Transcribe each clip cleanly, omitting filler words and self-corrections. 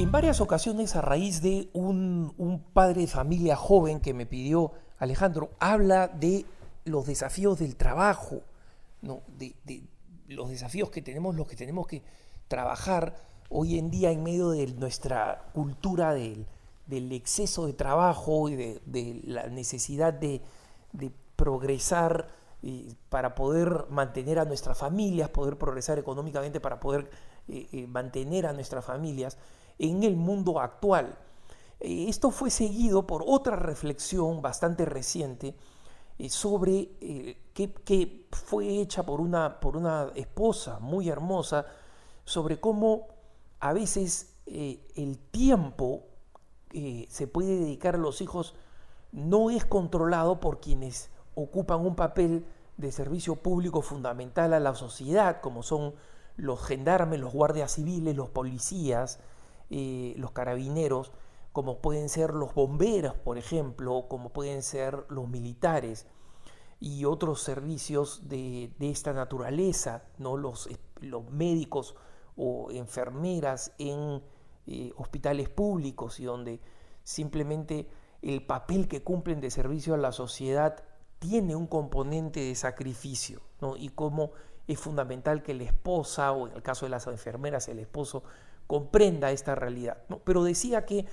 En varias ocasiones, a raíz de un padre de familia joven que me pidió: Alejandro, habla de los desafíos del trabajo, ¿no? de los desafíos que tenemos, los que tenemos que trabajar hoy en día en medio de nuestra cultura del exceso de trabajo y de la necesidad de progresar para poder mantener a nuestras familias, poder progresar económicamente para poder mantener a nuestras familias en el mundo actual. Esto fue seguido por otra reflexión bastante reciente sobre que fue hecha por una esposa muy hermosa, sobre cómo a veces el tiempo que se puede dedicar a los hijos no es controlado por quienes ocupan un papel de servicio público fundamental a la sociedad, como son los gendarmes, los guardias civiles, los policías, los carabineros, como pueden ser los bomberos, por ejemplo, como pueden ser los militares y otros servicios de esta naturaleza, ¿no? Los médicos o enfermeras en hospitales públicos, y donde simplemente el papel que cumplen de servicio a la sociedad tiene un componente de sacrificio, ¿no? Y cómo es fundamental que la esposa, o en el caso de las enfermeras, el esposo, comprenda esta realidad, ¿no? Pero decía que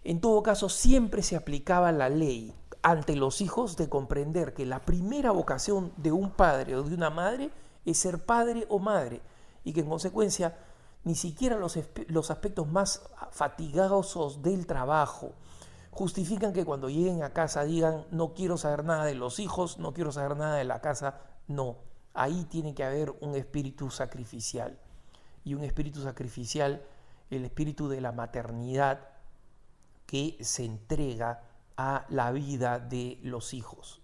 en todo caso siempre se aplicaba la ley ante los hijos de comprender que la primera vocación de un padre o de una madre es ser padre o madre, y que en consecuencia ni siquiera los aspectos más fatigosos del trabajo justifican que cuando lleguen a casa digan: no quiero saber nada de los hijos, no quiero saber nada de la casa. No, ahí tiene que haber un espíritu sacrificial, y un espíritu sacrificial, el espíritu de la maternidad, que se entrega a la vida de los hijos.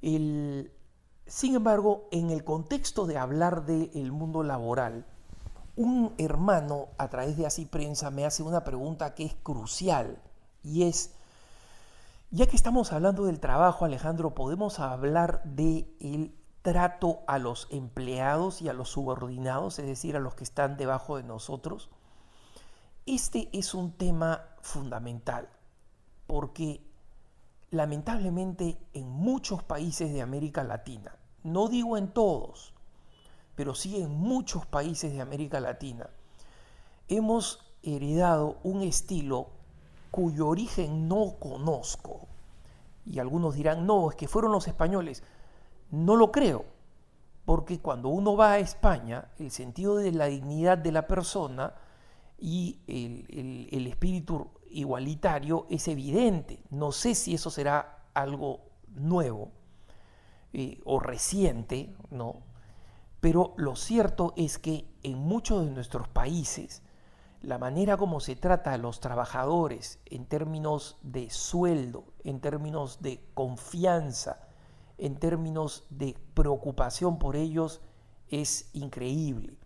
Sin embargo, en el contexto de hablar del mundo laboral, un hermano a través de Así Prensa me hace una pregunta que es crucial, y es: ya que estamos hablando del trabajo, Alejandro, ¿podemos hablar del trato a los empleados y a los subordinados, es decir, a los que están debajo de nosotros? Este es un tema fundamental, porque lamentablemente en muchos países de América Latina, no digo en todos, pero sí en muchos países de América Latina, hemos heredado un estilo cuyo origen no conozco. Y algunos dirán: no, es que fueron los españoles. No lo creo, porque cuando uno va a España, el sentido de la dignidad de la persona y el espíritu igualitario es evidente. No sé si eso será algo nuevo o reciente, ¿no? Pero lo cierto es que en muchos de nuestros países, la manera como se trata a los trabajadores en términos de sueldo, en términos de confianza, en términos de preocupación por ellos, es increíble.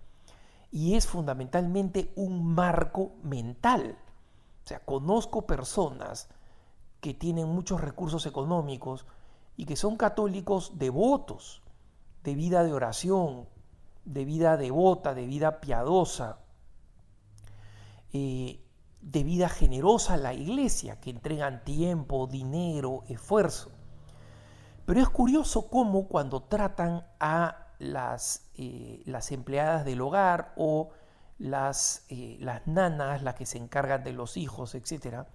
Y es fundamentalmente un marco mental. O sea, conozco personas que tienen muchos recursos económicos y que son católicos devotos, de vida de oración, de vida devota, de vida piadosa, de vida generosa a la iglesia, que entregan tiempo, dinero, esfuerzo. Pero es curioso cómo cuando tratan a las empleadas del hogar o las nanas, las que se encargan de los hijos, etc.,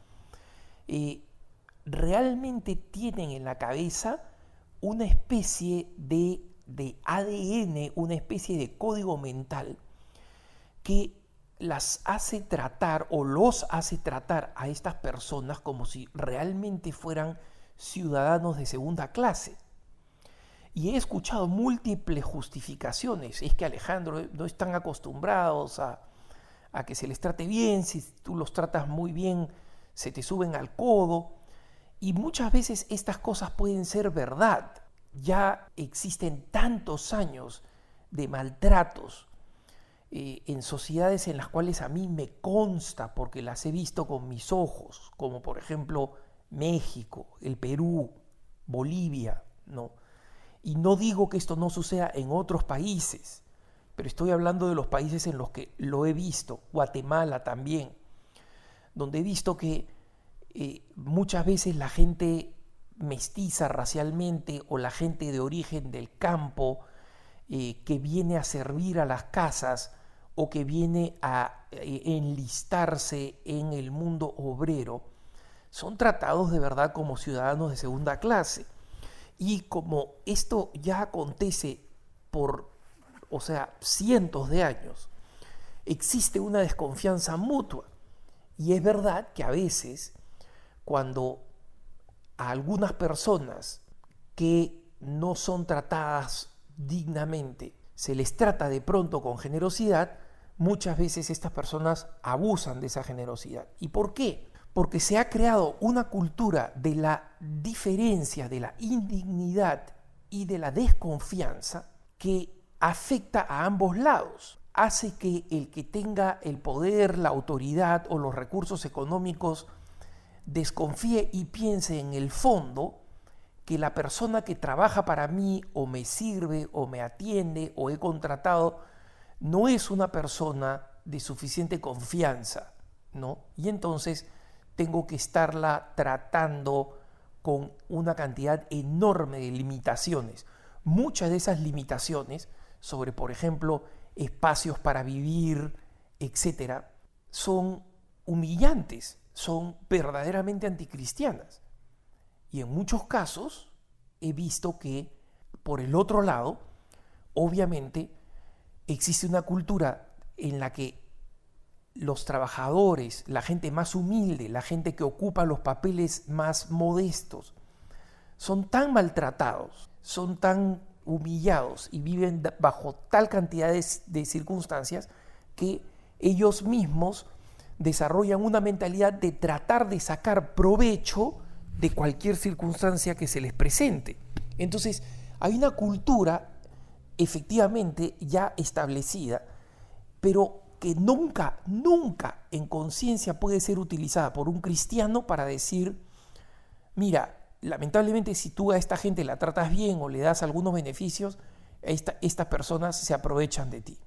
realmente tienen en la cabeza una especie de ADN, una especie de código mental que las hace tratar o los hace tratar a estas personas como si realmente fueran ciudadanos de segunda clase. Y he escuchado múltiples justificaciones: es que, Alejandro, no están acostumbrados a que se les trate bien, si tú los tratas muy bien se te suben al codo. Y muchas veces estas cosas pueden ser verdad. Ya existen tantos años de maltratos en sociedades en las cuales a mí me consta, porque las he visto con mis ojos, como por ejemplo México, el Perú, Bolivia, ¿no? Y no digo que esto no suceda en otros países, pero estoy hablando de los países en los que lo he visto, Guatemala también, donde he visto que muchas veces la gente mestiza racialmente o la gente de origen del campo que viene a servir a las casas o que viene a enlistarse en el mundo obrero, son tratados de verdad como ciudadanos de segunda clase. Y como esto ya acontece por, cientos de años, existe una desconfianza mutua. Y es verdad que a veces, cuando a algunas personas que no son tratadas dignamente se les trata de pronto con generosidad, muchas veces estas personas abusan de esa generosidad. ¿Y por qué? Porque se ha creado una cultura de la diferencia, de la indignidad y de la desconfianza que afecta a ambos lados. Hace que el que tenga el poder, la autoridad o los recursos económicos desconfíe y piense en el fondo que la persona que trabaja para mí o me sirve o me atiende o he contratado no es una persona de suficiente confianza, ¿no? Y entonces tengo que estarla tratando con una cantidad enorme de limitaciones. Muchas de esas limitaciones sobre, por ejemplo, espacios para vivir, etcétera, son humillantes, son verdaderamente anticristianas. Y en muchos casos he visto que, por el otro lado, obviamente existe una cultura en la que los trabajadores, la gente más humilde, la gente que ocupa los papeles más modestos, son tan maltratados, son tan humillados y viven bajo tal cantidad de circunstancias que ellos mismos desarrollan una mentalidad de tratar de sacar provecho de cualquier circunstancia que se les presente. Entonces, hay una cultura efectivamente ya establecida, pero que nunca en conciencia puede ser utilizada por un cristiano para decir, mira, lamentablemente si tú a esta gente la tratas bien o le das algunos beneficios, estas personas se aprovechan de ti.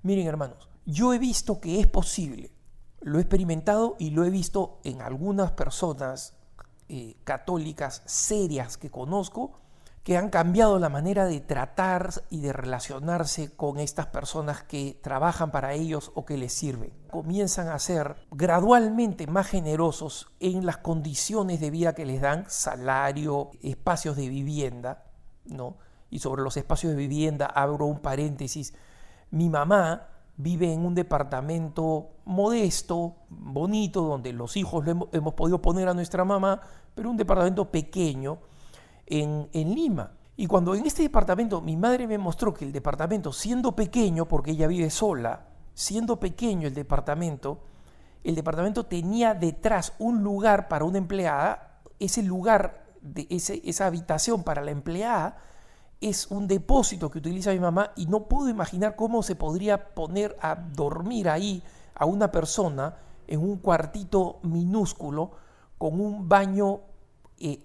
Miren, hermanos, yo he visto que es posible, lo he experimentado y lo he visto en algunas personas católicas serias que conozco, que han cambiado la manera de tratar y de relacionarse con estas personas que trabajan para ellos o que les sirven. Comienzan a ser gradualmente más generosos en las condiciones de vida que les dan, salario, espacios de vivienda, ¿no? Y sobre los espacios de vivienda abro un paréntesis. Mi mamá vive en un departamento modesto, bonito, donde los hijos lo hemos podido poner a nuestra mamá, pero un departamento pequeño en Lima. Y cuando en este departamento mi madre me mostró que el departamento, siendo pequeño, porque ella vive sola, siendo pequeño el departamento tenía detrás un lugar para una empleada. Ese lugar, esa habitación para la empleada, es un depósito que utiliza mi mamá, y no puedo imaginar cómo se podría poner a dormir ahí a una persona en un cuartito minúsculo con un baño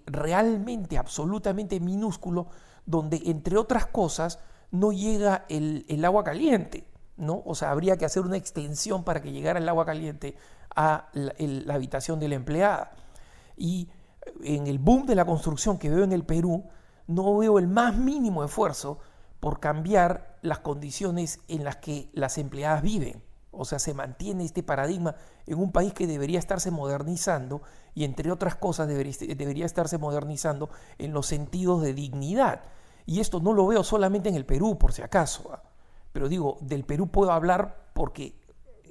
realmente, absolutamente minúsculo, donde entre otras cosas no llega el agua caliente, ¿no? O sea, habría que hacer una extensión para que llegara el agua caliente a la habitación de la empleada. Y en el boom de la construcción que veo en el Perú, no veo el más mínimo esfuerzo por cambiar las condiciones en las que las empleadas viven. O sea, se mantiene este paradigma en un país que debería estarse modernizando, y entre otras cosas debería estarse modernizando en los sentidos de dignidad. Y esto no lo veo solamente en el Perú, por si acaso. Pero digo, del Perú puedo hablar porque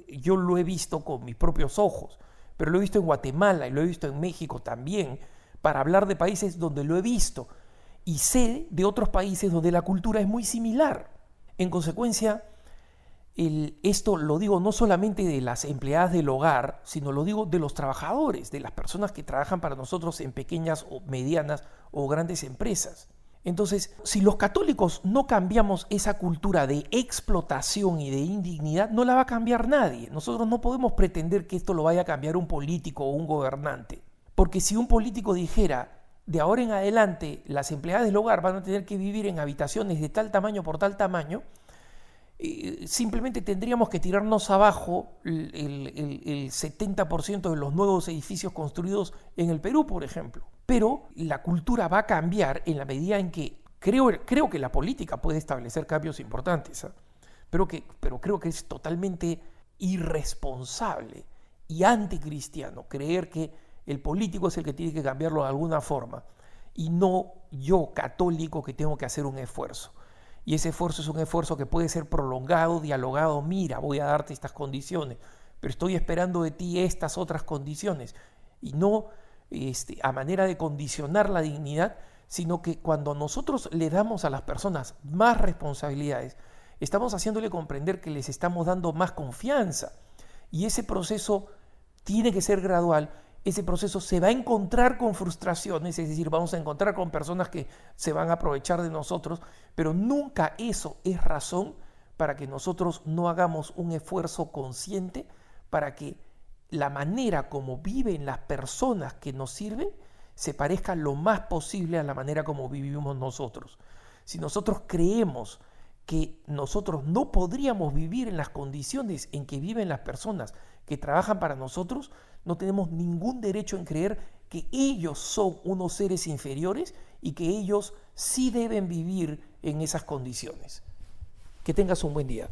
yo lo he visto con mis propios ojos, pero lo he visto en Guatemala y lo he visto en México también, para hablar de países donde lo he visto. Y sé de otros países donde la cultura es muy similar. En consecuencia, esto lo digo no solamente de las empleadas del hogar, sino lo digo de los trabajadores, de las personas que trabajan para nosotros en pequeñas o medianas o grandes empresas. Entonces, si los católicos no cambiamos esa cultura de explotación y de indignidad, no la va a cambiar nadie. Nosotros no podemos pretender que esto lo vaya a cambiar un político o un gobernante. Porque si un político dijera, de ahora en adelante las empleadas del hogar van a tener que vivir en habitaciones de tal tamaño por tal tamaño, simplemente tendríamos que tirarnos abajo el 70% de los nuevos edificios construidos en el Perú, por ejemplo. Pero la cultura va a cambiar en la medida en que creo que la política puede establecer cambios importantes, ¿eh? Pero creo que es totalmente irresponsable y anticristiano creer que el político es el que tiene que cambiarlo de alguna forma y no yo, católico, que tengo que hacer un esfuerzo. Y ese esfuerzo es un esfuerzo que puede ser prolongado, dialogado. Mira, voy a darte estas condiciones, pero estoy esperando de ti estas otras condiciones. Y no a manera de condicionar la dignidad, sino que cuando nosotros le damos a las personas más responsabilidades, estamos haciéndole comprender que les estamos dando más confianza. Y ese proceso tiene que ser gradual. Ese proceso se va a encontrar con frustraciones, es decir, vamos a encontrar con personas que se van a aprovechar de nosotros, pero nunca eso es razón para que nosotros no hagamos un esfuerzo consciente para que la manera como viven las personas que nos sirven se parezca lo más posible a la manera como vivimos nosotros. Si nosotros creemos que nosotros no podríamos vivir en las condiciones en que viven las personas que trabajan para nosotros, no tenemos ningún derecho en creer que ellos son unos seres inferiores y que ellos sí deben vivir en esas condiciones. Que tengas un buen día.